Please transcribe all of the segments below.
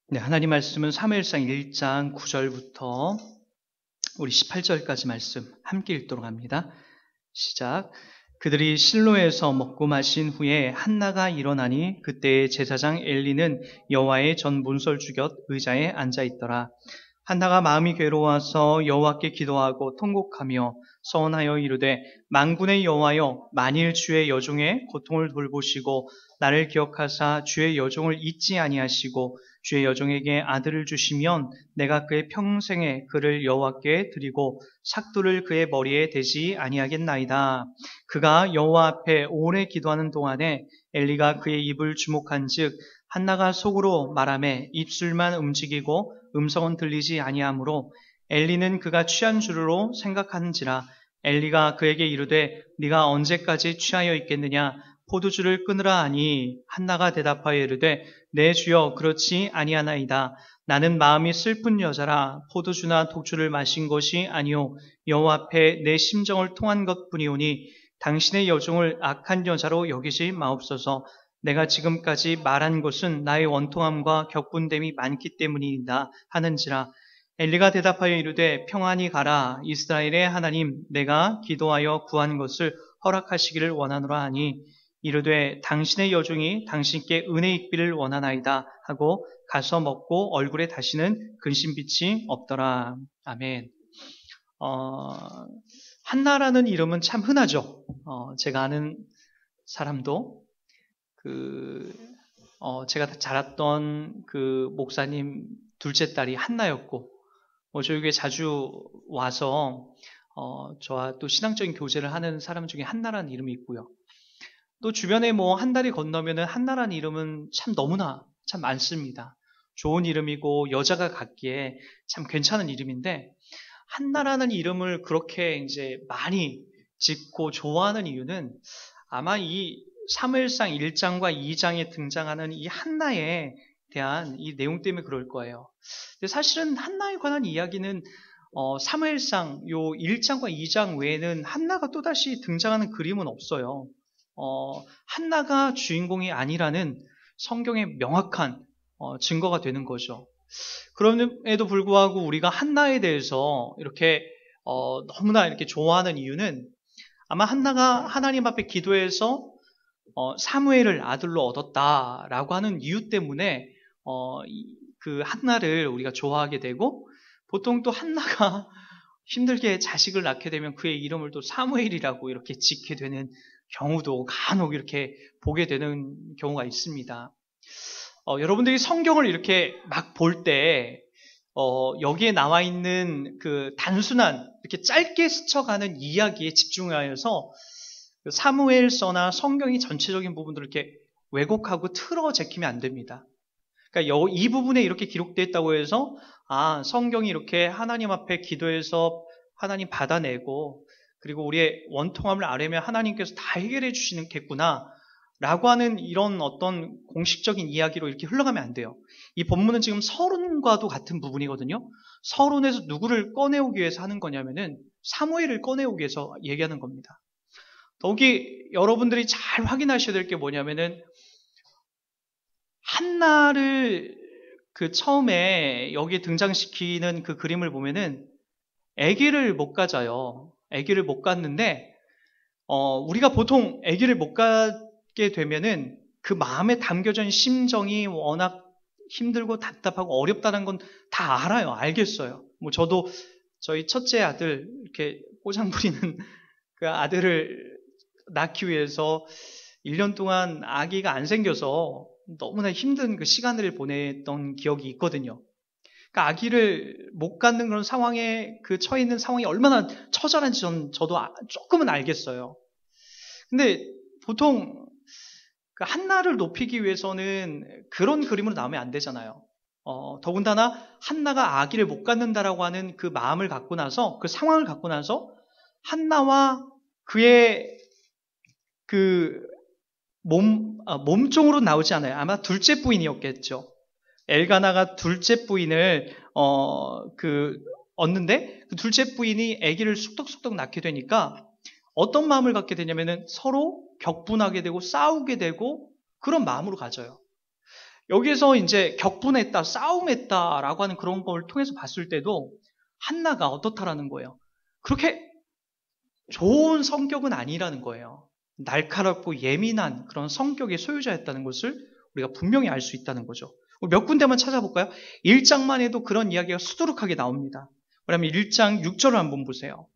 네, 하나님 말씀은 사무엘상 1장 9절부터 우리 18절까지 말씀 함께 읽도록 합니다. 시작. 그들이 실로에서 먹고 마신 후에 한나가 일어나니 그때의 제사장 엘리는 여호와의 전 문설 주곁 의자에 앉아 있더라. 한나가 마음이 괴로워서 여호와께 기도하고 통곡하며 서원하여 이르되 만군의 여호와여, 만일 주의 여종의 고통을 돌보시고 나를 기억하사 주의 여종을 잊지 아니하시고 주의 여종에게 아들을 주시면 내가 그의 평생에 그를 여호와께 드리고 삭도를 그의 머리에 대지 아니하겠나이다. 그가 여호와 앞에 오래 기도하는 동안에 엘리가 그의 입을 주목한즉 한나가 속으로 말하매 입술만 움직이고 음성은 들리지 아니하므로 엘리는 그가 취한 줄로 생각하는지라. 엘리가 그에게 이르되 네가 언제까지 취하여 있겠느냐? 포도주를 끊으라 하니 한나가 대답하여 이르되 내 주여 그렇지 아니하나이다. 나는 마음이 슬픈 여자라. 포도주나 독주를 마신 것이 아니오 여호와 앞에 내 심정을 통한 것뿐이오니 당신의 여종을 악한 여자로 여기지 마옵소서. 내가 지금까지 말한 것은 나의 원통함과 격분됨이 많기 때문이다 하는지라. 엘리가 대답하여 이르되 평안히 가라. 이스라엘의 하나님 내가 기도하여 구한 것을 허락하시기를 원하노라 하니 이르되 당신의 여종이 당신께 은혜 있기를 원하나이다 하고 가서 먹고 얼굴에 다시는 근심빛이 없더라. 아멘. 한나라는 이름은 참 흔하죠. 제가 아는 사람도 제가 자랐던 그 목사님 둘째 딸이 한나였고, 저희 교회 자주 와서 저와 또 신앙적인 교제를 하는 사람 중에 한나라는 이름이 있고요. 또 주변에 한 달이 건너면은 한나라는 이름은 참 너무나 참 많습니다. 좋은 이름이고 여자가 갖기에 참 괜찮은 이름인데, 한나라는 이름을 그렇게 이제 많이 짓고 좋아하는 이유는 아마 이 사무엘상 1장과 2장에 등장하는 이 한나에 대한 이 내용 때문에 그럴 거예요. 근데 사실은 한나에 관한 이야기는 사무엘상 요 1장과 2장 외에는 한나가 또다시 등장하는 그림은 없어요. 한나가 주인공이 아니라는 성경의 명확한 증거가 되는 거죠. 그럼에도 불구하고 우리가 한나에 대해서 이렇게 너무나 이렇게 좋아하는 이유는 아마 한나가 하나님 앞에 기도해서 사무엘을 아들로 얻었다라고 하는 이유 때문에 그 한나를 우리가 좋아하게 되고, 보통 또 한나가 힘들게 자식을 낳게 되면 그의 이름을 또 사무엘이라고 이렇게 짓게 되는 경우도 간혹 이렇게 보게 되는 경우가 있습니다. 여러분들이 성경을 이렇게 막 볼 때 여기에 나와 있는 그 단순한 이렇게 짧게 스쳐가는 이야기에 집중하여서 사무엘서나 성경이 전체적인 부분들을 이렇게 왜곡하고 틀어 제키면 안 됩니다. 그러니까 이 부분에 이렇게 기록되어 있다고 해서 성경이 이렇게 하나님 앞에 기도해서 하나님 받아내고 그리고 우리의 원통함을 아뢰면 하나님께서 다 해결해 주시겠구나 라고 하는 이런 어떤 공식적인 이야기로 이렇게 흘러가면 안 돼요. 이 본문은 지금 서론과도 같은 부분이거든요. 서론에서 누구를 꺼내오기 위해서 하는 거냐면은 사무엘을 꺼내오기 위해서 얘기하는 겁니다. 더욱이 여러분들이 잘 확인하셔야 될 게 뭐냐면은 한나를 그 처음에 여기 등장시키는 그 그림을 보면은 아기를 못 가져요. 아기를 못 갖는데 우리가 보통 아기를 못 갖게 되면은 그 마음에 담겨져 있는 심정이 워낙 힘들고 답답하고 어렵다는 건 다 알아요. 알겠어요. 저도 저희 첫째 아들 이렇게 꼬장 부리는 그 아들을 낳기 위해서 1년 동안 아기가 안 생겨서 너무나 힘든 그 시간을 보냈던 기억이 있거든요. 그러니까 아기를 못 갖는 그런 상황에 그 처해 있는 상황이 얼마나 처절한지 저도 조금은 알겠어요. 근데 보통 그 한나를 높이기 위해서는 그런 그림으로 나오면 안 되잖아요. 더군다나 한나가 아기를 못 갖는다라고 하는 그 마음을 갖고 나서 그 상황을 갖고 나서 한나와 그의 그 몸종으로 나오지 않아요. 아마 둘째 부인이었겠죠. 엘가나가 둘째 부인을 얻는데 그 둘째 부인이 아기를 쑥덕쑥덕 낳게 되니까 어떤 마음을 갖게 되냐면은 서로 격분하게 되고 싸우게 되고 그런 마음으로 가져요. 여기에서 이제 격분했다, 싸움했다라고 하는 그런 걸 통해서 봤을 때도 한나가 어떻다라는 거예요. 그렇게 좋은 성격은 아니라는 거예요. 날카롭고 예민한 그런 성격의 소유자였다는 것을 우리가 분명히 알 수 있다는 거죠. 몇 군데만 찾아볼까요? 1장만 해도 그런 이야기가 수두룩하게 나옵니다. 그러면 1장 6절을 한번 보세요.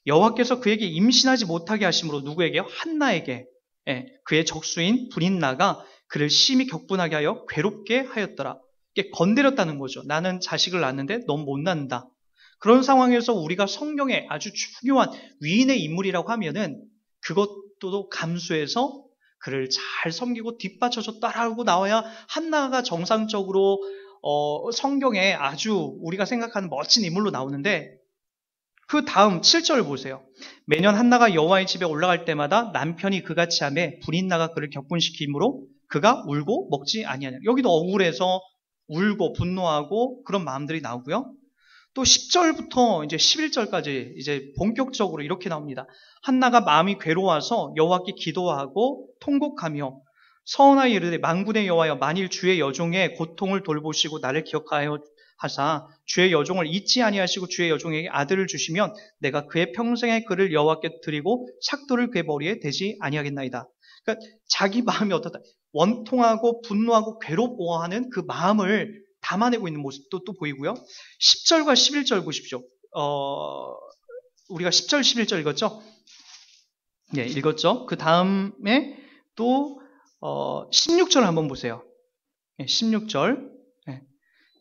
여호와께서 그에게 임신하지 못하게 하심으로 누구에게요? 한나에게. 그의 적수인 브린나가 그를 심히 격분하게 하여 괴롭게 하였더라. 이게 건드렸다는 거죠. 나는 자식을 낳았는데 넌 못 낳는다. 그런 상황에서 우리가 성경에 아주 중요한 위인의 인물이라고 하면은 그것도 감수해서 그를 잘 섬기고 뒷받쳐서 따라오고 나와야 한나가 정상적으로 성경에 아주 우리가 생각하는 멋진 인물로 나오는데, 그 다음 7절 보세요. 매년 한나가 여호와의 집에 올라갈 때마다 남편이 그같이 하매 브린나가 그를 격분시키므로 그가 울고 먹지 아니하냐. 여기도 억울해서 울고 분노하고 그런 마음들이 나오고요. 또 10절부터 이제 11절까지 이제 본격적으로 이렇게 나옵니다. 한나가 마음이 괴로워서 여호와께 기도하고 통곡하며 서원하여 이르되 만군의 여호와여, 만일 주의 여종의 고통을 돌보시고 나를 기억하여 하사 주의 여종을 잊지 아니하시고 주의 여종에게 아들을 주시면 내가 그의 평생의 그를 여호와께 드리고 삭도를 그의 머리에 대지 아니하겠나이다. 그러니까 자기 마음이 어떻다, 원통하고 분노하고 괴로워하는 그 마음을 담아내고 있는 모습도 또 보이고요. 10절과 11절 보십시오. 우리가 10절, 11절 읽었죠? 네, 읽었죠? 그 다음에 또 16절 한번 보세요. 16절,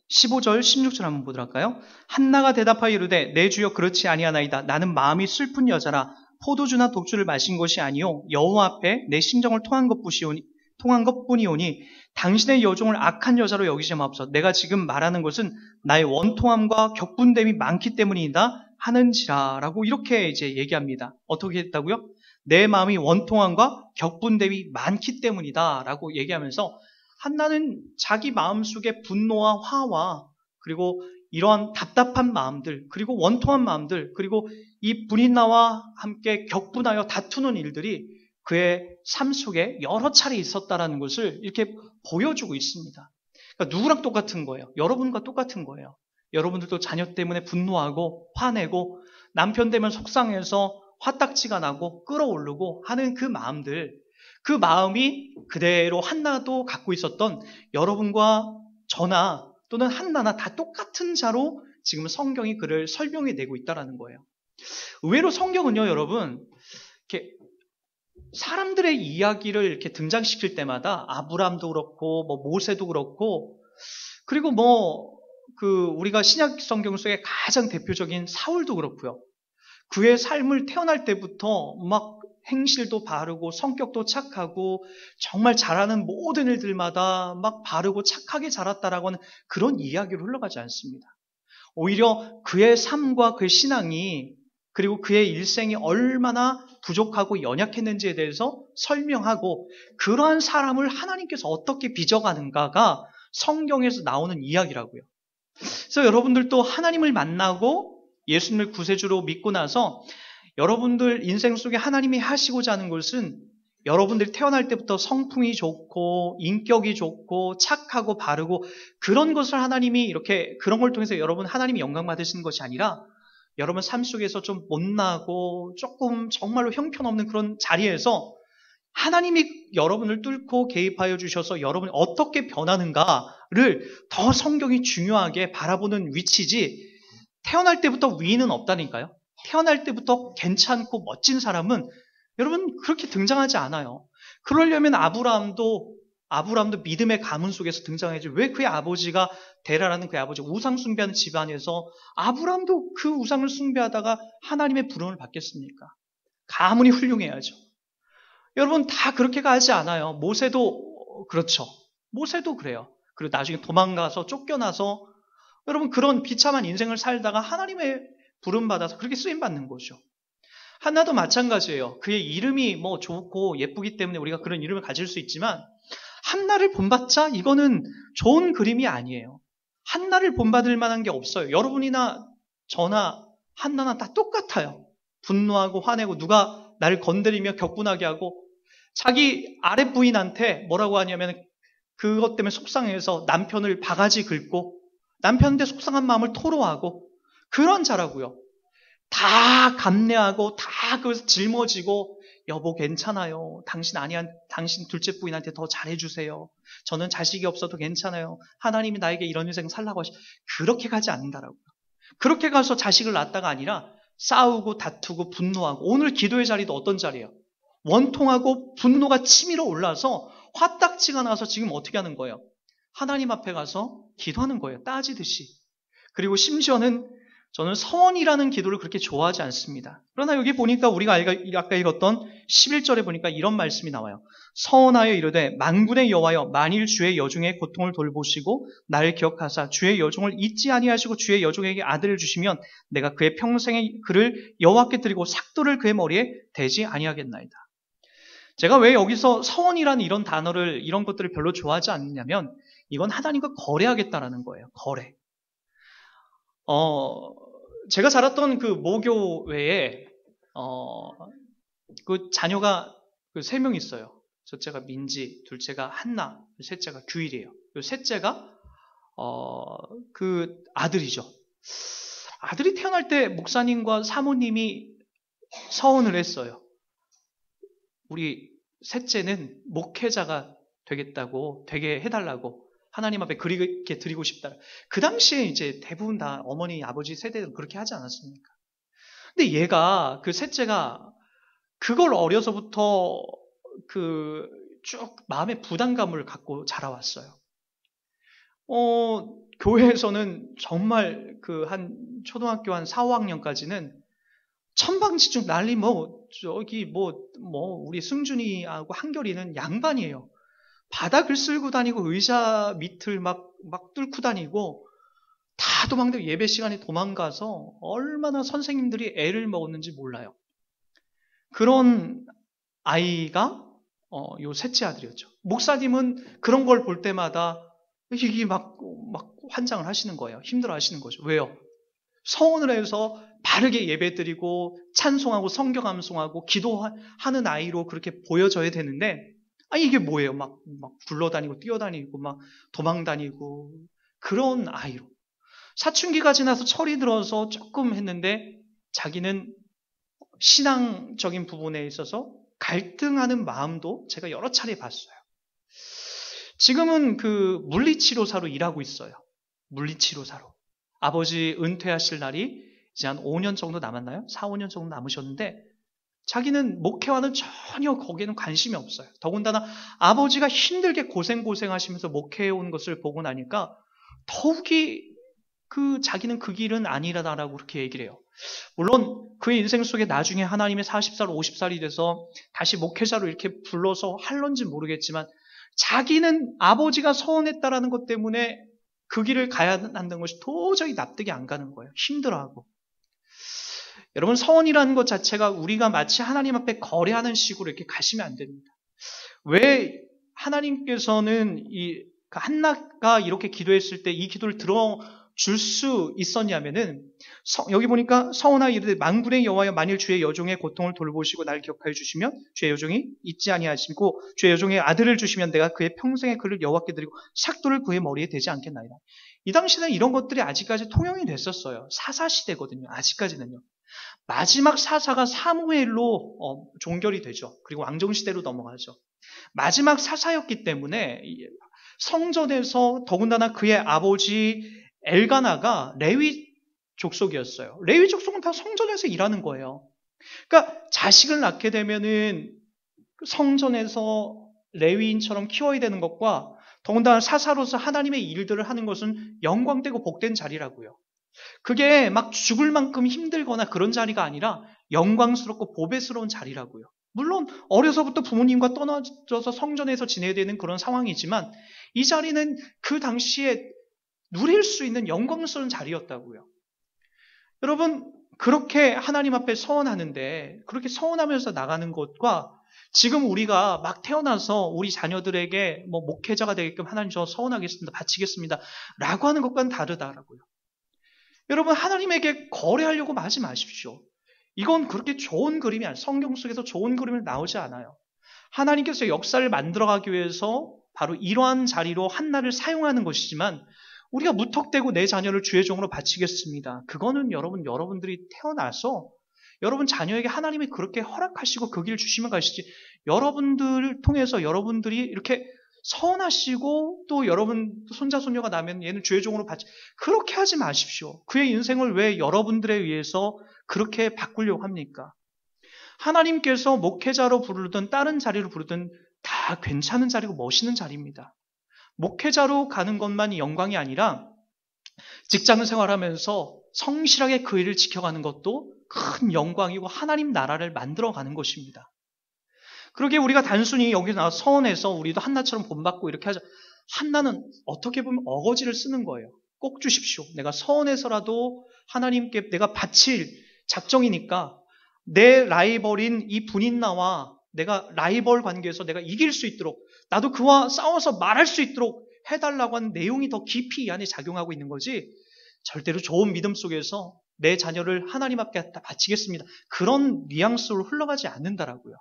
15절, 16절 한번 보도록 할까요? 한나가 대답하여 이르되 내 주여 그렇지 아니하나이다. 나는 마음이 슬픈 여자라 포도주나 독주를 마신 것이 아니요 여호와 앞에 내 심정을 통한 것뿐이오니 당신의 여종을 악한 여자로 여기지 마옵소서. 내가 지금 말하는 것은 나의 원통함과 격분됨이 많기 때문이다 하는지라 라고 이렇게 이제 얘기합니다. 어떻게 했다고요? 내 마음이 원통함과 격분됨이 많기 때문이다 라고 얘기하면서 한나는 자기 마음속에 분노와 화와 그리고 이러한 답답한 마음들, 그리고 원통한 마음들, 그리고 이 브린나와 함께 격분하여 다투는 일들이 그의 삶 속에 여러 차례 있었다라는 것을 이렇게 보여주고 있습니다. 그러니까 누구랑 똑같은 거예요? 여러분과 똑같은 거예요. 여러분들도 자녀 때문에 분노하고 화내고 남편 되면 속상해서 화딱지가 나고 끓어오르고 하는 그 마음들, 그 마음이 그대로 한나도 갖고 있었던 여러분과 저나 또는 한나나 다 똑같은 자로 지금 성경이 그를 설명해내고 있다는 거예요. 의외로 성경은요, 여러분, 이렇게 사람들의 이야기를 이렇게 등장시킬 때마다 아브람도 그렇고 뭐 모세도 그렇고 그리고 우리가 신약 성경 속에 가장 대표적인 사울도 그렇고요. 그의 삶을 태어날 때부터 막 행실도 바르고 성격도 착하고 정말 잘하는 모든 일들마다 막 바르고 착하게 자랐다라고 하는 그런 이야기로 흘러가지 않습니다. 오히려 그의 삶과 그의 신앙이 그리고 그의 일생이 얼마나 부족하고 연약했는지에 대해서 설명하고 그러한 사람을 하나님께서 어떻게 빚어가는가가 성경에서 나오는 이야기라고요. 그래서 여러분들도 하나님을 만나고 예수님을 구세주로 믿고 나서 여러분들 인생 속에 하나님이 하시고자 하는 것은 여러분들이 태어날 때부터 성품이 좋고 인격이 좋고 착하고 바르고 그런 것을 하나님이 이렇게 그런 걸 통해서 여러분 하나님이 영광 받으시는 것이 아니라 여러분 삶 속에서 좀 못나고 조금 정말로 형편없는 그런 자리에서 하나님이 여러분을 뚫고 개입하여 주셔서 여러분이 어떻게 변하는가를 더 성경이 중요하게 바라보는 위치지, 태어날 때부터 위인은 없다니까요. 태어날 때부터 괜찮고 멋진 사람은 여러분 그렇게 등장하지 않아요. 그러려면 아브라함도 믿음의 가문 속에서 등장하지, 왜 그의 아버지가 데라라는 그의 아버지 우상 숭배하는 집안에서 아브라함도 그 우상을 숭배하다가 하나님의 부름을 받겠습니까? 가문이 훌륭해야죠. 여러분 다 그렇게 가지 않아요. 모세도 그렇죠. 모세도 그래요. 그리고 나중에 도망가서 쫓겨나서 여러분 그런 비참한 인생을 살다가 하나님의 부름받아서 그렇게 쓰임받는 거죠. 한나도 마찬가지예요. 그의 이름이 좋고 예쁘기 때문에 우리가 그런 이름을 가질 수 있지만 한나를 본받자 이거는 좋은 그림이 아니에요. 한나를 본받을 만한 게 없어요. 여러분이나 저나 한나나 다 똑같아요. 분노하고 화내고 누가 나를 건드리며 격분하게 하고 자기 아랫 부인한테 뭐라고 하냐면 그것 때문에 속상해서 남편을 바가지 긁고 남편한테 속상한 마음을 토로하고 그런 자라고요. 다 감내하고 다 그 짊어지고 여보 괜찮아요. 당신 둘째 부인한테 더 잘해주세요. 저는 자식이 없어도 괜찮아요. 하나님이 나에게 이런 인생 살라고 그렇게 가지 않는다라고요. 그렇게 가서 자식을 낳았다가 아니라 싸우고 다투고 분노하고 오늘 기도의 자리도 어떤 자리예요? 원통하고 분노가 치밀어 올라서 화딱지가 나서 지금 어떻게 하는 거예요? 하나님 앞에 가서 기도하는 거예요. 따지듯이. 그리고 심지어는 저는 서원이라는 기도를 그렇게 좋아하지 않습니다. 그러나 여기 보니까 우리가 아까 읽었던 11절에 보니까 이런 말씀이 나와요. 서원하여 이르되 만군의 여호와여 만일 주의 여종의 고통을 돌보시고 나를 기억하사 주의 여종을 잊지 아니하시고 주의 여종에게 아들을 주시면 내가 그의 평생의 그를 여호와께 드리고 삭도를 그의 머리에 대지 아니하겠나이다. 제가 왜 여기서 서원이라는 이런 단어를 이런 것들을 별로 좋아하지 않느냐면 이건 하나님과 거래하겠다라는 거예요. 거래. 제가 자랐던 그 모교회에, 그 자녀가 그 3명 있어요. 첫째가 민지, 둘째가 한나, 셋째가 규일이에요. 셋째가, 그 아들이죠. 아들이 태어날 때 목사님과 사모님이 서원을 했어요. 우리 셋째는 목회자가 되겠다고, 되게 해달라고. 하나님 앞에 그렇게 드리고 싶다. 그 당시에 이제 대부분 다 어머니, 아버지 세대는 그렇게 하지 않았습니까? 근데 얘가, 그 셋째가 그걸 어려서부터 그 쭉 마음의 부담감을 갖고 자라왔어요. 교회에서는 정말 그 한 초등학교 한 4, 5학년까지는 천방지축 난리 우리 승준이하고 한결이는 양반이에요. 바닥을 쓸고 다니고 의자 밑을 막 뚫고 다니고 다 도망다니고 예배 시간에 도망가서 얼마나 선생님들이 애를 먹었는지 몰라요. 그런 아이가 요 셋째 아들이었죠. 목사님은 그런 걸 볼 때마다 이게 막 환장을 하시는 거예요. 힘들어 하시는 거죠. 왜요? 서원을 해서 바르게 예배드리고 찬송하고 성경 암송하고 기도하는 아이로 그렇게 보여져야 되는데 이게 뭐예요? 막 굴러다니고 뛰어다니고 막 도망다니고 그런 아이로. 사춘기가 지나서 철이 들어서 조금 했는데 자기는 신앙적인 부분에 있어서 갈등하는 마음도 제가 여러 차례 봤어요. 지금은 그 물리치료사로 일하고 있어요. 물리치료사로. 아버지 은퇴하실 날이 이제 한 5년 정도 남았나요? 4, 5년 정도 남으셨는데 자기는 목회와는 전혀 거기에는 관심이 없어요. 더군다나 아버지가 힘들게 고생하시면서 목회해온 것을 보고 나니까 더욱이 자기는 그 길은 아니라다라고 그렇게 얘기를 해요. 물론 그의 인생 속에 나중에 하나님의 40살, 50살이 돼서 다시 목회자로 이렇게 불러서 할런지 모르겠지만 자기는 아버지가 서운했다라는 것 때문에 그 길을 가야 한다는 것이 도저히 납득이 안 가는 거예요. 힘들어하고. 여러분, 서원이라는 것 자체가 우리가 마치 하나님 앞에 거래하는 식으로 이렇게 가시면 안 됩니다. 왜 하나님께서는 한나가 이렇게 기도했을 때 이 기도를 들어줄 수 있었냐면은 여기 보니까 서원아 이르되 만군의 여호와여 만일 주의 여종의 고통을 돌보시고 나를 기억하여 주시면 주의 여종이 잊지 아니하시고 주의 여종의 아들을 주시면 내가 그의 평생의 그를 여호와께 드리고 삭도를 그의 머리에 대지 않겠나이다. 이 당시에는 이런 것들이 아직까지 통용이 됐었어요. 사사시대거든요. 아직까지는요. 마지막 사사가 사무엘로 종결이 되죠. 그리고 왕정시대로 넘어가죠. 마지막 사사였기 때문에 성전에서 더군다나 그의 아버지 엘가나가 레위 족속이었어요. 레위 족속은 다 성전에서 일하는 거예요. 그러니까 자식을 낳게 되면은 성전에서 레위인처럼 키워야 되는 것과 더군다나 사사로서 하나님의 일들을 하는 것은 영광되고 복된 자리라고요. 그게 막 죽을 만큼 힘들거나 그런 자리가 아니라 영광스럽고 보배스러운 자리라고요. 물론 어려서부터 부모님과 떠나져서 성전에서 지내야 되는 그런 상황이지만 이 자리는 그 당시에 누릴 수 있는 영광스러운 자리였다고요. 여러분, 그렇게 하나님 앞에 서원하는데 그렇게 서원하면서 나가는 것과 지금 우리가 막 태어나서 우리 자녀들에게 목회자가 되게끔 하나님 저 서원하겠습니다. 바치겠습니다. 라고 하는 것과는 다르다라고요. 여러분, 하나님에게 거래하려고 하지 마십시오. 이건 그렇게 좋은 그림이 아니에요. 성경 속에서 좋은 그림이 나오지 않아요. 하나님께서 역사를 만들어가기 위해서 바로 이러한 자리로 한나를 사용하는 것이지만 우리가 무턱대고 내 자녀를 주의 종으로 바치겠습니다. 그거는 여러분들이 태어나서 여러분 자녀에게 하나님이 그렇게 허락하시고 그 길 주시면 가시지, 여러분들을 통해서 여러분들이 이렇게 서운하시고 또 여러분 손자 손녀가 나면 얘는 주의 종으로 바치, 그렇게 하지 마십시오. 그의 인생을 왜 여러분들에 의해서 그렇게 바꾸려고 합니까? 하나님께서 목회자로 부르든 다른 자리로 부르든 다 괜찮은 자리고 멋있는 자리입니다. 목회자로 가는 것만이 영광이 아니라 직장 생활하면서 성실하게 그 일을 지켜가는 것도 큰 영광이고 하나님 나라를 만들어가는 것입니다. 그러게 우리가 단순히 여기 나와 서원해서 우리도 한나처럼 본받고 이렇게 하자. 한나는 어떻게 보면 어거지를 쓰는 거예요. 꼭 주십시오. 내가 서원해서라도 하나님께 내가 바칠 작정이니까 내 라이벌인 이 분인나와 내가 라이벌 관계에서 내가 이길 수 있도록, 나도 그와 싸워서 말할 수 있도록 해달라고 하는 내용이 더 깊이 이 안에 작용하고 있는 거지, 절대로 좋은 믿음 속에서 내 자녀를 하나님 앞에 바치겠습니다, 그런 뉘앙스로 흘러가지 않는다라고요.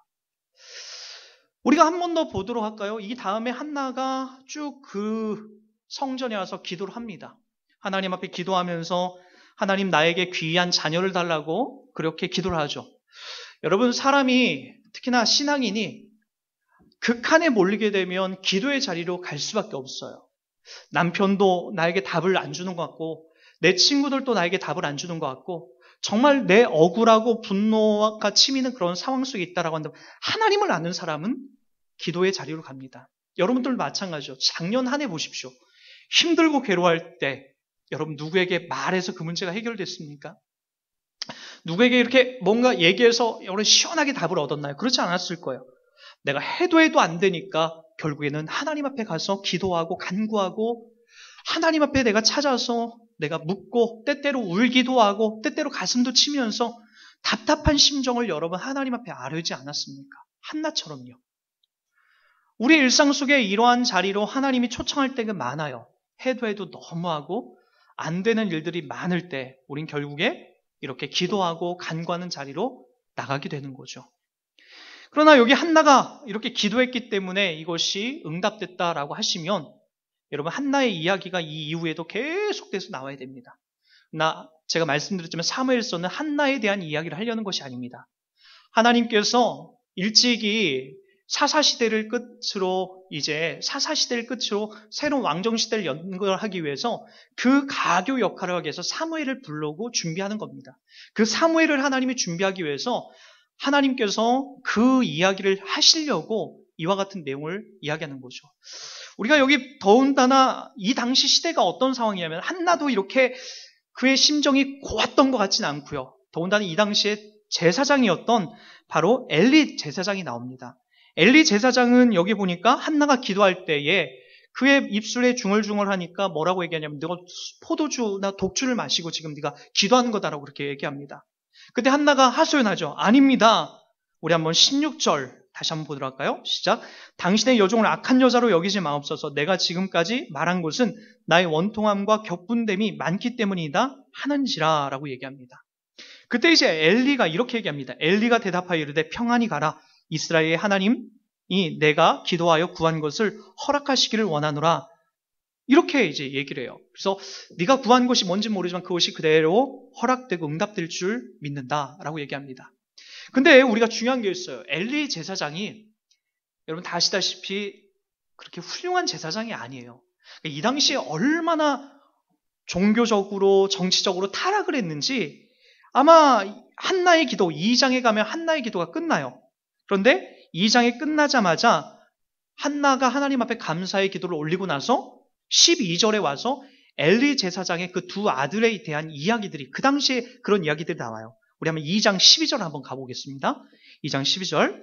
우리가 한 번 더 보도록 할까요? 이 다음에 한나가 쭉 그 성전에 와서 기도를 합니다. 하나님 앞에 기도하면서 하나님 나에게 귀한 자녀를 달라고 그렇게 기도를 하죠. 여러분, 사람이 특히나 신앙인이 극한에 몰리게 되면 기도의 자리로 갈 수밖에 없어요. 남편도 나에게 답을 안 주는 것 같고 내 친구들도 나에게 답을 안 주는 것 같고 정말 내 억울하고 분노가 치미는 그런 상황 속에 있다라고 한다면 하나님을 아는 사람은 기도의 자리로 갑니다. 여러분들 마찬가지죠. 작년 한 해 보십시오. 힘들고 괴로워할 때 여러분 누구에게 말해서 그 문제가 해결됐습니까? 누구에게 이렇게 뭔가 얘기해서 여러분 시원하게 답을 얻었나요? 그렇지 않았을 거예요. 내가 해도 안 되니까 결국에는 하나님 앞에 가서 기도하고 간구하고 하나님 앞에 내가 찾아서 내가 묻고 때때로 울기도 하고 때때로 가슴도 치면서 답답한 심정을 여러분 하나님 앞에 아뢰지 않았습니까? 한나처럼요. 우리 일상 속에 이러한 자리로 하나님이 초청할 때가 많아요. 해도 너무하고 안 되는 일들이 많을 때 우린 결국에 이렇게 기도하고 간구하는 자리로 나가게 되는 거죠. 그러나 여기 한나가 이렇게 기도했기 때문에 이것이 응답됐다라고 하시면 여러분 한나의 이야기가 이 이후에도 계속돼서 나와야 됩니다. 제가 말씀드렸지만 사무엘서는 한나에 대한 이야기를 하려는 것이 아닙니다. 하나님께서 일찍이 사사시대를 끝으로 새로운 왕정시대를 연결하기 위해서 그 가교 역할을 하기 위해서 사무엘을 부르고 준비하는 겁니다. 그 사무엘을 하나님이 준비하기 위해서 하나님께서 그 이야기를 하시려고 이와 같은 내용을 이야기하는 거죠. 우리가 여기 더군다나 이 당시 시대가 어떤 상황이냐면 한나도 이렇게 그의 심정이 고왔던 것 같지는 않고요. 더군다나 이 당시에 제사장이었던 바로 엘리 제사장이 나옵니다. 엘리 제사장은 여기 보니까 한나가 기도할 때에 그의 입술에 중얼중얼하니까 뭐라고 얘기하냐면 너가 포도주나 독주를 마시고 지금 네가 기도하는 거다라고 그렇게 얘기합니다. 그때 한나가 하소연하죠. 아닙니다. 우리 한번 16절 다시 한번 보도록 할까요? 시작. 당신의 여종을 악한 여자로 여기지 마옵소서. 내가 지금까지 말한 것은 나의 원통함과 격분됨이 많기 때문이다 하는지라 라고 얘기합니다. 그때 이제 엘리가 이렇게 얘기합니다. 엘리가 대답하여 이르되 평안히 가라. 이스라엘의 하나님이 내가 기도하여 구한 것을 허락하시기를 원하노라. 이렇게 이제 얘기를 해요. 그래서 네가 구한 것이 뭔지 모르지만 그것이 그대로 허락되고 응답될 줄 믿는다라고 얘기합니다. 근데 우리가 중요한 게 있어요. 엘리 제사장이 여러분 다 아시다시피 그렇게 훌륭한 제사장이 아니에요. 이 당시에 얼마나 종교적으로 정치적으로 타락을 했는지 아마 한나의 기도 2장에 가면 한나의 기도가 끝나요. 그런데 2장이 끝나자마자 한나가 하나님 앞에 감사의 기도를 올리고 나서 12절에 와서 엘리 제사장의 그 두 아들에 대한 이야기들이 그 당시에 그런 이야기들이 나와요. 우리 한번 2장 12절 한번 가보겠습니다. 2장 12절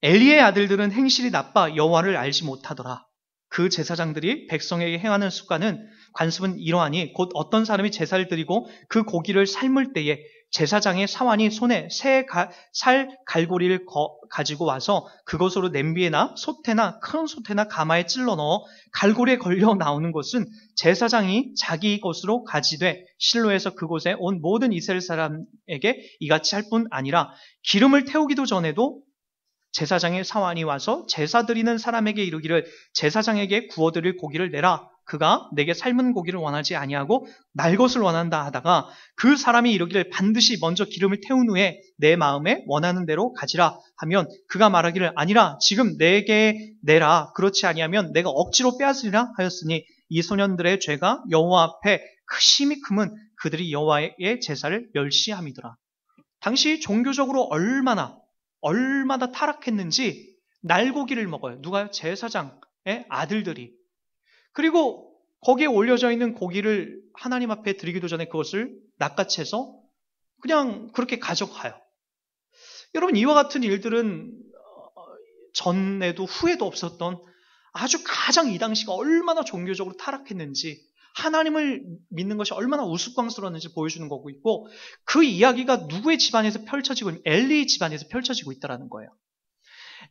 엘리의 아들들은 행실이 나빠 여호와를 알지 못하더라. 그 제사장들이 백성에게 행하는 습관은 관습은 이러하니 곧 어떤 사람이 제사를 드리고 그 고기를 삶을 때에 제사장의 사환이 손에 살 갈고리를 가지고 와서 그것으로 냄비에나 솥에나 큰 솥에나 가마에 찔러 넣어 갈고리에 걸려 나오는 것은 제사장이 자기 것으로 가지되 실로에서 그곳에 온 모든 이스라엘 사람에게 이같이 할 뿐 아니라 기름을 태우기도 전에도 제사장의 사환이 와서 제사 드리는 사람에게 이르기를 제사장에게 구워드릴 고기를 내라. 그가 내게 삶은 고기를 원하지 아니하고 날 것을 원한다 하다가 그 사람이 이르기를 반드시 먼저 기름을 태운 후에 내 마음에 원하는 대로 가지라 하면 그가 말하기를 아니라 지금 내게 내라. 그렇지 아니하면 내가 억지로 빼앗으리라 하였으니 이 소년들의 죄가 여호와 앞에 크심이 크면 그들이 여호와의 제사를 멸시함이더라. 당시 종교적으로 얼마나 타락했는지 날고기를 먹어요. 누가요? 제사장의 아들들이. 그리고 거기에 올려져 있는 고기를 하나님 앞에 드리기도 전에 그것을 낚아채서 그냥 그렇게 가져가요. 여러분, 이와 같은 일들은 전에도 후에도 없었던 아주 가장 이 당시가 얼마나 종교적으로 타락했는지, 하나님을 믿는 것이 얼마나 우스꽝스러웠는지 보여주는 거고 있고, 그 이야기가 누구의 집안에서 펼쳐지고 있는 엘리 집안에서 펼쳐지고 있다는 거예요.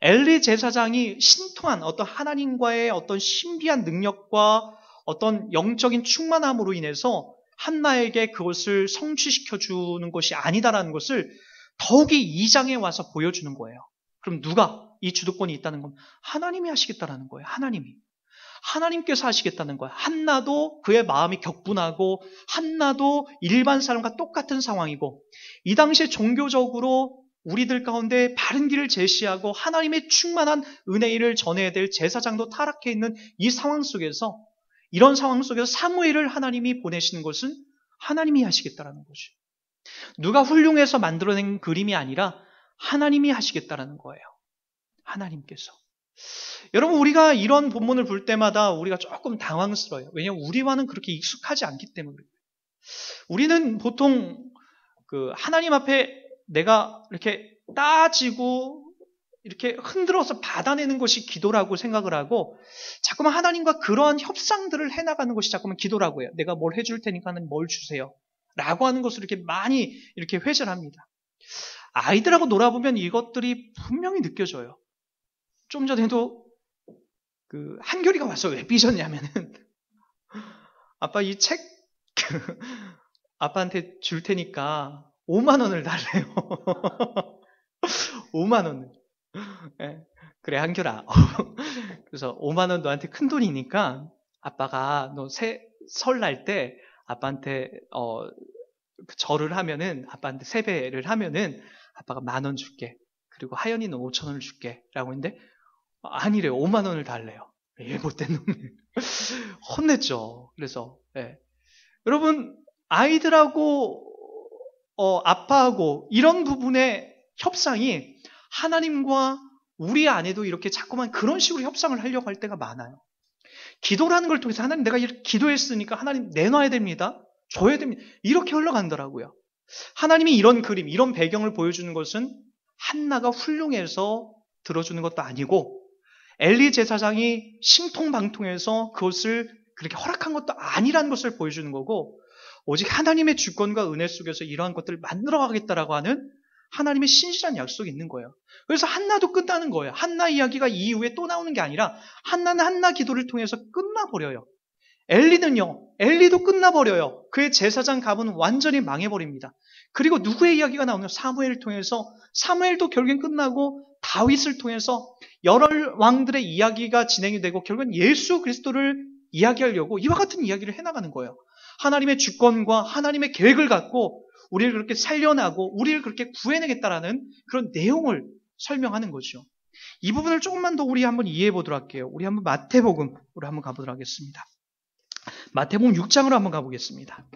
엘리 제사장이 신통한 어떤 하나님과의 어떤 신비한 능력과 어떤 영적인 충만함으로 인해서 한나에게 그것을 성취시켜주는 것이 아니다라는 것을 더욱이 2장에 와서 보여주는 거예요. 그럼 누가 이 주도권이 있다는 건 하나님이 하시겠다라는 거예요. 하나님께서 하시겠다는 거예요. 한나도 그의 마음이 격분하고 한나도 일반 사람과 똑같은 상황이고, 이 당시에 종교적으로 우리들 가운데 바른 길을 제시하고 하나님의 충만한 은혜를 전해야 될 제사장도 타락해 있는 이 상황 속에서, 이런 상황 속에서 사무엘을 하나님이 보내시는 것은 하나님이 하시겠다라는 거죠. 누가 훌륭해서 만들어낸 그림이 아니라 하나님이 하시겠다라는 거예요. 하나님께서. 여러분, 우리가 이런 본문을 볼 때마다 우리가 조금 당황스러워요. 왜냐하면 우리와는 그렇게 익숙하지 않기 때문에. 우리는 보통 하나님 앞에 내가 이렇게 따지고 이렇게 흔들어서 받아내는 것이 기도라고 생각을 하고, 자꾸만 하나님과 그러한 협상들을 해나가는 것이 자꾸만 기도라고 해요. 내가 뭘 해줄 테니까 하나님 뭘 주세요 라고 하는 것을 이렇게 많이 이렇게 회자를 합니다. 아이들하고 놀아보면 이것들이 분명히 느껴져요. 좀 전에도 한결이가 와서 왜 삐졌냐면은, 아빠 이 책 아빠한테 줄 테니까 5만 원을 달래요. 5만 원을. 네. 그래, 한결아. 그래서 5만 원 너한테 큰 돈이니까 아빠가 너 설날 때 아빠한테 절을 하면은, 아빠한테 세배를 하면은 아빠가 10,000원 줄게. 그리고 하연이는 5,000원을 줄게. 라고 했는데, 아니래요. 5만 원을 달래요. 못된 놈이. 혼냈죠. 그래서, 네. 여러분, 아이들하고, 아빠하고 이런 부분의 협상이 하나님과 우리 안에도 이렇게 자꾸만 그런 식으로 협상을 하려고 할 때가 많아요. 기도라는 걸 통해서 하나님, 내가 이렇게 기도했으니까 하나님 내놔야 됩니다. 줘야 됩니다. 이렇게 흘러간다라고요. 하나님이 이런 그림, 이런 배경을 보여주는 것은 한나가 훌륭해서 들어주는 것도 아니고, 엘리 제사장이 신통방통해서 그것을 그렇게 허락한 것도 아니라는 것을 보여주는 거고, 오직 하나님의 주권과 은혜 속에서 이러한 것들을 만들어가겠다라고 하는 하나님의 신실한 약속이 있는 거예요. 그래서 한나도 끝나는 거예요. 한나 이야기가 이후에 또 나오는 게 아니라 한나는 한나 기도를 통해서 끝나버려요. 엘리도 끝나버려요. 그의 제사장 갑은 완전히 망해버립니다. 그리고 누구의 이야기가 나오냐? 사무엘을 통해서, 사무엘도 결국엔 끝나고 다윗을 통해서 여러 왕들의 이야기가 진행이 되고 결국엔 예수 그리스도를 이야기하려고 이와 같은 이야기를 해나가는 거예요. 하나님의 주권과 하나님의 계획을 갖고 우리를 그렇게 살려나고 우리를 그렇게 구해내겠다라는 그런 내용을 설명하는 거죠. 이 부분을 조금만 더 우리 한번 이해해 보도록 할게요. 우리 한번 마태복음으로 한번 가보도록 하겠습니다. 마태복음 6장으로 한번 가보겠습니다.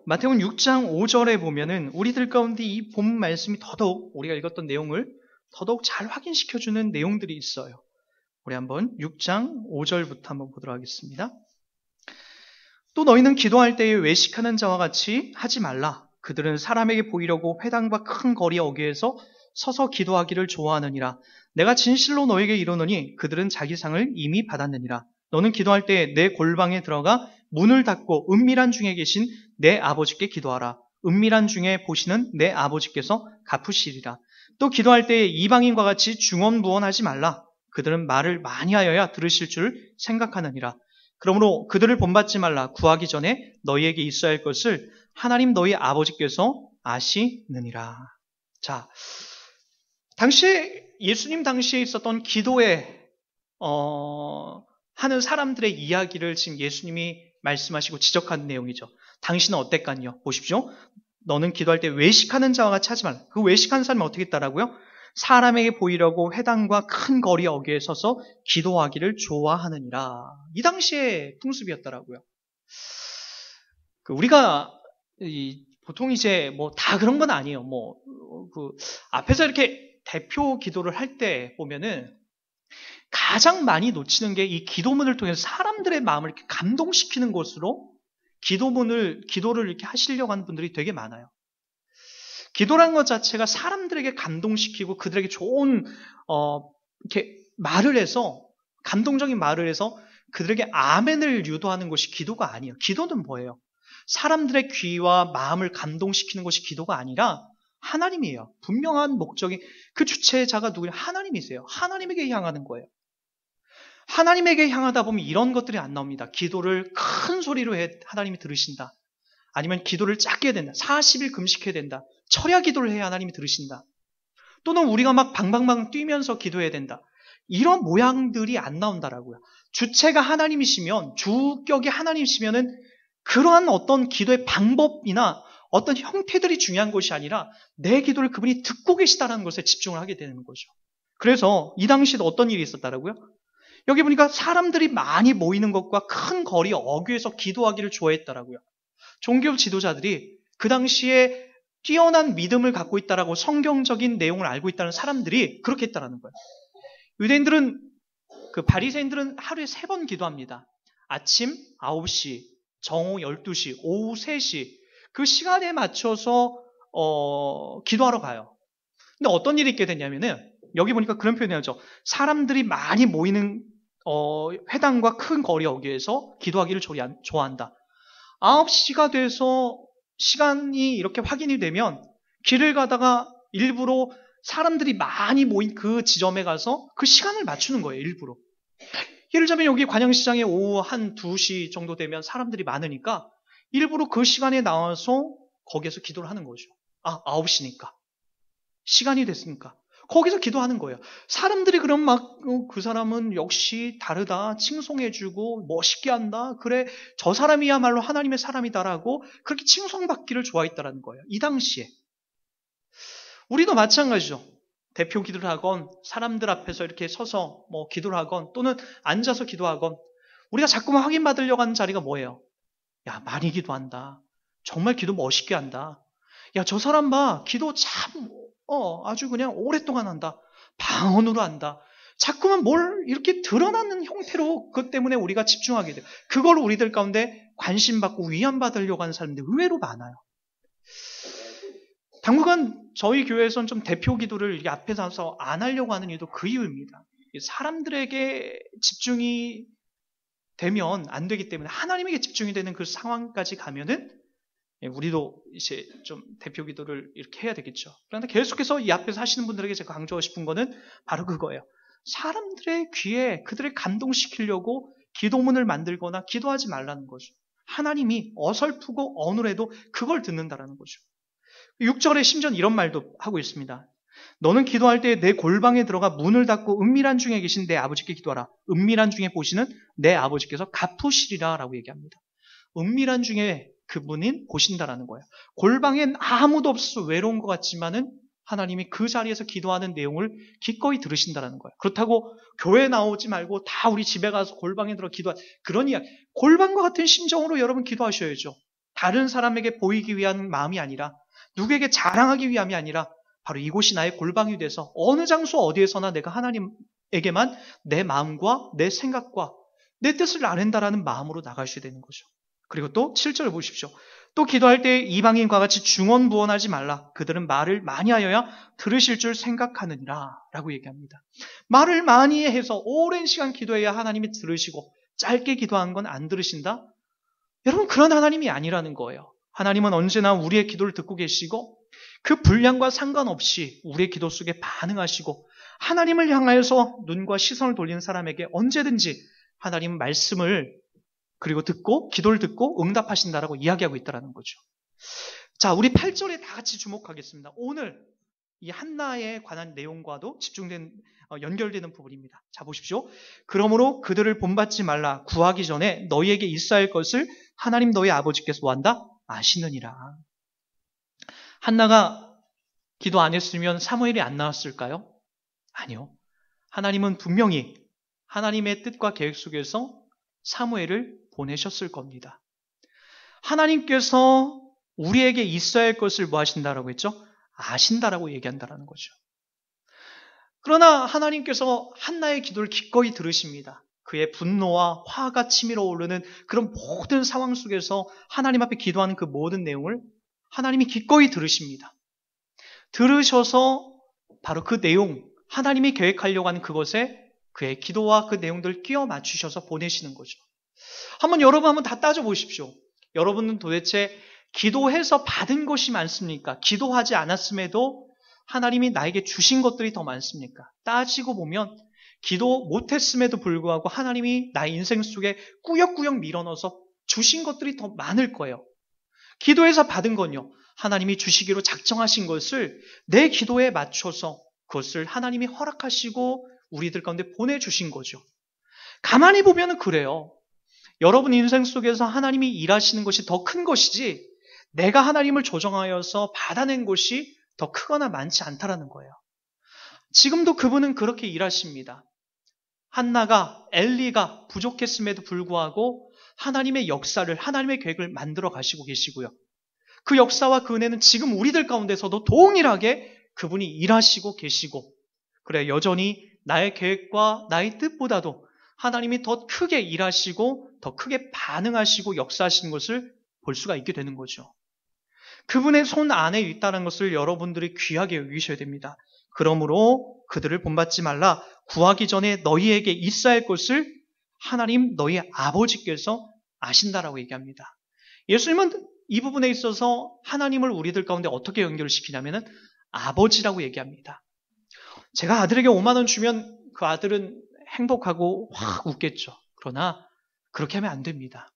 마태복음 6장 5절에 보면은 우리들 가운데 이 본 말씀이 더더욱 우리가 읽었던 내용을 더더욱 잘 확인시켜주는 내용들이 있어요. 우리 한번 6장 5절부터 한번 보도록 하겠습니다. 또 너희는 기도할 때에 외식하는 자와 같이 하지 말라. 그들은 사람에게 보이려고 회당과 큰 거리 어귀에서 서서 기도하기를 좋아하느니라. 내가 진실로 너에게 이르노니 그들은 자기 상을 이미 받았느니라. 너는 기도할 때 내 골방에 들어가 문을 닫고 은밀한 중에 계신 내 아버지께 기도하라. 은밀한 중에 보시는 내 아버지께서 갚으시리라. 또 기도할 때에 이방인과 같이 중언부언하지 말라. 그들은 말을 많이 하여야 들으실 줄 생각하느니라. 그러므로 그들을 본받지 말라. 구하기 전에 너희에게 있어야 할 것을 하나님 너희 아버지께서 아시느니라. 자, 예수님 당시에 있었던 기도에 하는 사람들의 이야기를 지금 예수님이 말씀하시고 지적한 내용이죠. 당신은 어땠겠냐? 보십시오. 너는 기도할 때 외식하는 자와 같이 하지 말라. 그 외식하는 사람은 어떻게 했다라고요? 사람에게 보이려고 회당과 큰 거리 어귀에 서서 기도하기를 좋아하느니라. 이 당시의 풍습이었다라고요. 우리가 보통 이제 뭐 다 그런 건 아니에요. 앞에서 이렇게 대표 기도를 할 때 보면은 가장 많이 놓치는 게 이 기도문을 통해서 사람들의 마음을 이렇게 감동시키는 것으로 기도를 이렇게 하시려고 하는 분들이 되게 많아요. 기도라는 것 자체가 사람들에게 감동시키고 그들에게 좋은 이렇게 말을 해서 감동적인 말을 해서 그들에게 아멘을 유도하는 것이 기도가 아니에요. 기도는 뭐예요? 사람들의 귀와 마음을 감동시키는 것이 기도가 아니라 하나님이에요. 분명한 목적이 그 주체자가 누구냐? 하나님이세요. 하나님에게 향하는 거예요. 하나님에게 향하다 보면 이런 것들이 안 나옵니다. 기도를 큰 소리로 해 하나님이 들으신다. 아니면 기도를 작게 해야 된다. 40일 금식해야 된다. 철야 기도를 해야 하나님이 들으신다. 또는 우리가 막 방방방 뛰면서 기도해야 된다. 이런 모양들이 안 나온다라고요. 주체가 하나님이시면, 주격이 하나님이시면은 그러한 어떤 기도의 방법이나 어떤 형태들이 중요한 것이 아니라 내 기도를 그분이 듣고 계시다는 것에 집중을 하게 되는 거죠. 그래서 이 당시에도 어떤 일이 있었다라고요? 여기 보니까 사람들이 많이 모이는 것과 큰 거리 어귀에서 기도하기를 좋아했다라고요. 종교 지도자들이 그 당시에 뛰어난 믿음을 갖고 있다라고 성경적인 내용을 알고 있다는 사람들이 그렇게 했다라는 거예요. 유대인들은, 바리새인들은 하루에 3번 기도합니다. 아침 9시, 정오 12시, 오후 3시 그 시간에 맞춰서 기도하러 가요. 근데 어떤 일이 있게 되냐면은 여기 보니까 그런 표현을 하죠. 사람들이 많이 모이는 회당과 큰 거리 어귀에서 기도하기를 좋아한다. 9시가 돼서 시간이 이렇게 확인이 되면 길을 가다가 일부러 사람들이 많이 모인 그 지점에 가서 그 시간을 맞추는 거예요. 일부러. 예를 들자면 여기 관양시장에 오후 한 2시 정도 되면 사람들이 많으니까 일부러 그 시간에 나와서 거기에서 기도를 하는 거죠. 9시니까. 시간이 됐으니까. 거기서 기도하는 거예요. 사람들이 그럼 그 사람은 역시 다르다. 칭송해주고 멋있게 한다. 그래, 저 사람이야말로 하나님의 사람이다라고 그렇게 칭송받기를 좋아했다라는 거예요. 이 당시에. 우리도 마찬가지죠. 대표 기도를 하건 사람들 앞에서 이렇게 서서 기도를 하건 또는 앉아서 기도하건 우리가 자꾸만 확인받으려고 하는 자리가 뭐예요? 야, 많이 기도한다. 정말 기도 멋있게 한다. 야, 저 사람 봐. 기도 참 아주 그냥 오랫동안 한다. 방언으로 한다. 자꾸만 뭘 이렇게 드러나는 형태로 그것 때문에 우리가 집중하게 돼요. 그걸 우리들 가운데 관심받고 위안받으려고 하는 사람들이 의외로 많아요. 당분간 저희 교회에서는 좀 대표 기도를 이렇게 앞에 서서 안 하려고 하는 이유도 그 이유입니다. 사람들에게 집중이 되면 안 되기 때문에 하나님에게 집중이 되는 그 상황까지 가면은 우리도 이제 좀 대표 기도를 이렇게 해야 되겠죠. 그런데 계속해서 이 앞에서 하시는 분들에게 제가 강조하고 싶은 거는 바로 그거예요. 사람들의 귀에 그들을 감동시키려고 기도문을 만들거나 기도하지 말라는 거죠. 하나님이 어설프고 어눌해도 그걸 듣는다라는 거죠. 6절에 심지어 이런 말도 하고 있습니다. 너는 기도할 때 내 골방에 들어가 문을 닫고 은밀한 중에 계신 내 아버지께 기도하라. 은밀한 중에 보시는 내 아버지께서 갚으시리라 라고 얘기합니다. 은밀한 중에 그분은 보신다라는 거예요. 골방엔 아무도 없어서 외로운 것 같지만은 하나님이 그 자리에서 기도하는 내용을 기꺼이 들으신다라는 거예요. 그렇다고 교회 나오지 말고 다 우리 집에 가서 골방에 들어 기도하라. 그런 이야기. 골방과 같은 심정으로 여러분 기도하셔야죠. 다른 사람에게 보이기 위한 마음이 아니라 누구에게 자랑하기 위함이 아니라 바로 이곳이 나의 골방이 돼서 어느 장소 어디에서나 내가 하나님에게만 내 마음과 내 생각과 내 뜻을 아는다라는 마음으로 나가셔야 되는 거죠. 그리고 또 7절 보십시오. 또 기도할 때 이방인과 같이 중언부언하지 말라. 그들은 말을 많이 하여야 들으실 줄 생각하느니라 라고 얘기합니다. 말을 많이 해서 오랜 시간 기도해야 하나님이 들으시고 짧게 기도한 건 안 들으신다? 여러분 그런 하나님이 아니라는 거예요. 하나님은 언제나 우리의 기도를 듣고 계시고 그 분량과 상관없이 우리의 기도 속에 반응하시고 하나님을 향하여서 눈과 시선을 돌리는 사람에게 언제든지 하나님은 말씀을 그리고 기도를 듣고 응답하신다라고 이야기하고 있다는 거죠. 자, 우리 8절에 다 같이 주목하겠습니다. 오늘 이 한나에 관한 내용과도 연결되는 부분입니다. 자, 보십시오. 그러므로 그들을 본받지 말라. 구하기 전에 너희에게 있어야 할 것을 하나님 너희 아버지께서 뭐한다? 아시느니라. 한나가 기도 안 했으면 사무엘이 안 나왔을까요? 아니요. 하나님은 분명히 하나님의 뜻과 계획 속에서 사무엘을 보내셨을 겁니다. 하나님께서 우리에게 있어야 할 것을 뭐 하신다라고 했죠? 아신다라고 얘기한다라는 거죠. 그러나 하나님께서 한나의 기도를 기꺼이 들으십니다. 그의 분노와 화가 치밀어 오르는 그런 모든 상황 속에서 하나님 앞에 기도하는 그 모든 내용을 하나님이 기꺼이 들으십니다. 들으셔서 바로 그 내용, 하나님이 계획하려고 하는 그것에 그의 기도와 그 내용들을 끼워 맞추셔서 보내시는 거죠. 여러분 한번 다 따져보십시오. 여러분은 도대체 기도해서 받은 것이 많습니까? 기도하지 않았음에도 하나님이 나에게 주신 것들이 더 많습니까? 따지고 보면 기도 못했음에도 불구하고 하나님이 나의 인생 속에 꾸역꾸역 밀어넣어서 주신 것들이 더 많을 거예요. 기도해서 받은 건요, 하나님이 주시기로 작정하신 것을 내 기도에 맞춰서 그것을 하나님이 허락하시고 우리들 가운데 보내주신 거죠. 가만히 보면 그래요. 여러분 인생 속에서 하나님이 일하시는 것이 더 큰 것이지 내가 하나님을 조정하여서 받아낸 것이 더 크거나 많지 않다라는 거예요. 지금도 그분은 그렇게 일하십니다. 한나가, 엘리가 부족했음에도 불구하고 하나님의 역사를, 하나님의 계획을 만들어 가시고 계시고요. 그 역사와 그 은혜는 지금 우리들 가운데서도 동일하게 그분이 일하시고 계시고, 그래 여전히 나의 계획과 나의 뜻보다도 하나님이 더 크게 일하시고 더 크게 반응하시고 역사하시는 것을 볼 수가 있게 되는 거죠. 그분의 손 안에 있다는 것을 여러분들이 귀하게 여기셔야 됩니다. 그러므로 그들을 본받지 말라. 구하기 전에 너희에게 있어야 할 것을 하나님 너희 아버지께서 아신다라고 얘기합니다. 예수님은 이 부분에 있어서 하나님을 우리들 가운데 어떻게 연결시키냐면은 아버지라고 얘기합니다. 제가 아들에게 5만 원 주면 그 아들은 행복하고 확 웃겠죠. 그러나 그렇게 하면 안 됩니다.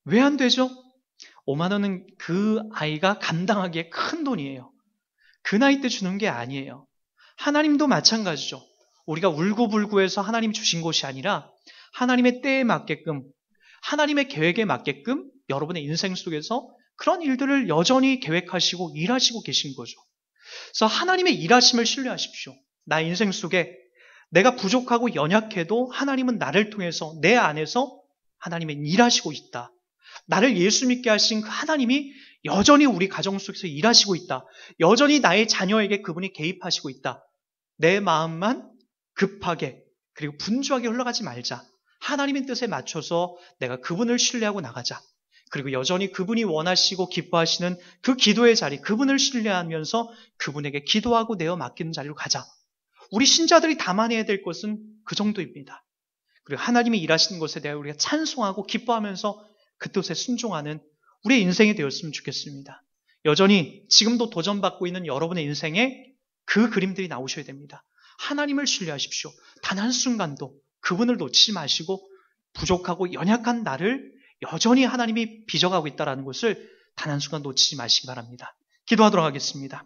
왜 안 되죠? 5만 원은 그 아이가 감당하기에 큰 돈이에요. 그 나이 때 주는 게 아니에요. 하나님도 마찬가지죠. 우리가 울고불고해서 하나님이 주신 것이 아니라 하나님의 때에 맞게끔, 하나님의 계획에 맞게끔 여러분의 인생 속에서 그런 일들을 여전히 계획하시고 일하시고 계신 거죠. 그래서 하나님의 일하심을 신뢰하십시오. 나 인생 속에 내가 부족하고 연약해도 하나님은 나를 통해서 내 안에서 하나님의 일하시고 있다. 나를 예수 믿게 하신 그 하나님이 여전히 우리 가정 속에서 일하시고 있다. 여전히 나의 자녀에게 그분이 개입하시고 있다. 내 마음만 급하게 그리고 분주하게 흘러가지 말자. 하나님의 뜻에 맞춰서 내가 그분을 신뢰하고 나가자. 그리고 여전히 그분이 원하시고 기뻐하시는 그 기도의 자리, 그분을 신뢰하면서 그분에게 기도하고 내어 맡기는 자리로 가자. 우리 신자들이 담아내야 될 것은 그 정도입니다. 그리고 하나님이 일하시는 것에 대해 우리가 찬송하고 기뻐하면서 그 뜻에 순종하는 우리의 인생이 되었으면 좋겠습니다. 여전히 지금도 도전받고 있는 여러분의 인생에 그 그림들이 나오셔야 됩니다. 하나님을 신뢰하십시오. 단 한순간도 그분을 놓치지 마시고 부족하고 연약한 나를 여전히 하나님이 빚어가고 있다는 것을 단 한순간 놓치지 마시기 바랍니다. 기도하도록 하겠습니다.